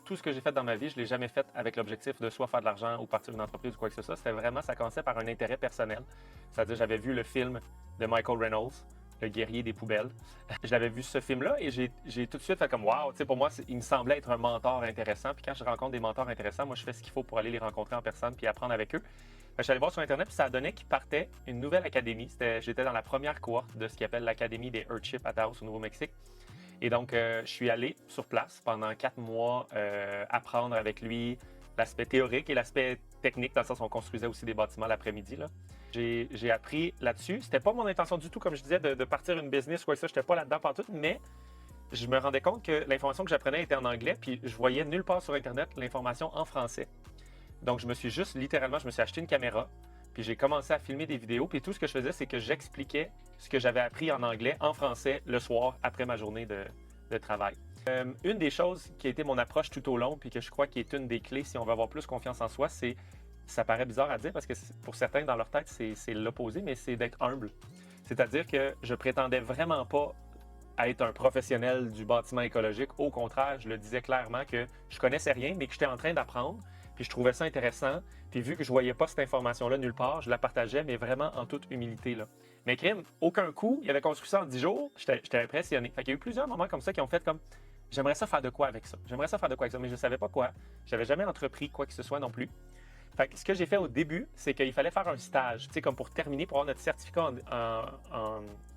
Tout ce que j'ai fait dans ma vie, je ne l'ai jamais fait avec l'objectif de soit faire de l'argent ou partir d'une entreprise ou quoi que ce soit. C'était vraiment, ça commençait par un intérêt personnel. C'est-à-dire, j'avais vu le film de Michael Reynolds, Le guerrier des poubelles. Je l'avais vu ce film-là et j'ai tout de suite fait comme wow, tu sais, pour moi, il me semblait être un mentor intéressant. Puis quand je rencontre des mentors intéressants, moi, je fais ce qu'il faut pour aller les rencontrer en personne puis apprendre avec eux. Je suis allé voir sur Internet puis ça a donné qu'il partait une nouvelle académie. J'étais dans la première cohorte de ce qu'ils appelle l'Académie des Earthships à Taos au Nouveau-Mexique. Et donc, je suis allé sur place pendant 4 mois apprendre avec lui l'aspect théorique et l'aspect technique, dans le sens où on construisait aussi des bâtiments l'après-midi. J'ai appris là-dessus. C'était pas mon intention du tout, comme je disais, de partir une business ou quoi que ça. J'étais pas là-dedans partout, mais je me rendais compte que l'information que j'apprenais était en anglais, puis je voyais nulle part sur Internet l'information en français. Donc, je me suis acheté une caméra, puis j'ai commencé à filmer des vidéos, puis tout ce que je faisais, c'est que j'expliquais ce que j'avais appris en anglais, en français, le soir, après ma journée de travail. Une des choses qui a été mon approche tout au long, puis que je crois qui est une des clés si on veut avoir plus confiance en soi, ça paraît bizarre à dire parce que pour certains, dans leur tête, c'est l'opposé, mais c'est d'être humble. C'est-à-dire que je prétendais vraiment pas être un professionnel du bâtiment écologique. Au contraire, je le disais clairement que je connaissais rien, mais que j'étais en train d'apprendre. Puis je trouvais ça intéressant. Puis vu que je voyais pas cette information-là nulle part, je la partageais, mais vraiment en toute humilité. Là. Mais crime, aucun coup, il avait construit ça en 10 jours. J'étais impressionné. Fait qu'il y a eu plusieurs moments comme ça qui ont fait comme j'aimerais ça faire de quoi avec ça. J'aimerais ça faire de quoi avec ça, mais je savais pas quoi. J'avais jamais entrepris quoi que ce soit non plus. Fait que ce que j'ai fait au début, c'est qu'il fallait faire un stage, tu sais, comme pour terminer, pour avoir notre certificat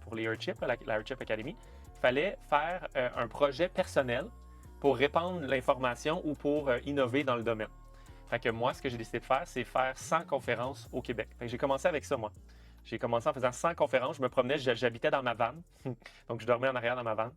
pour les Earthships, la Earthship Academy, il fallait faire un projet personnel pour répandre l'information ou pour innover dans le domaine. Fait que moi, ce que j'ai décidé de faire, c'est faire 100 conférences au Québec. Fait que j'ai commencé avec ça, moi. J'ai commencé en faisant 100 conférences. Je me promenais, j'habitais dans ma van. Donc, je dormais en arrière dans ma van.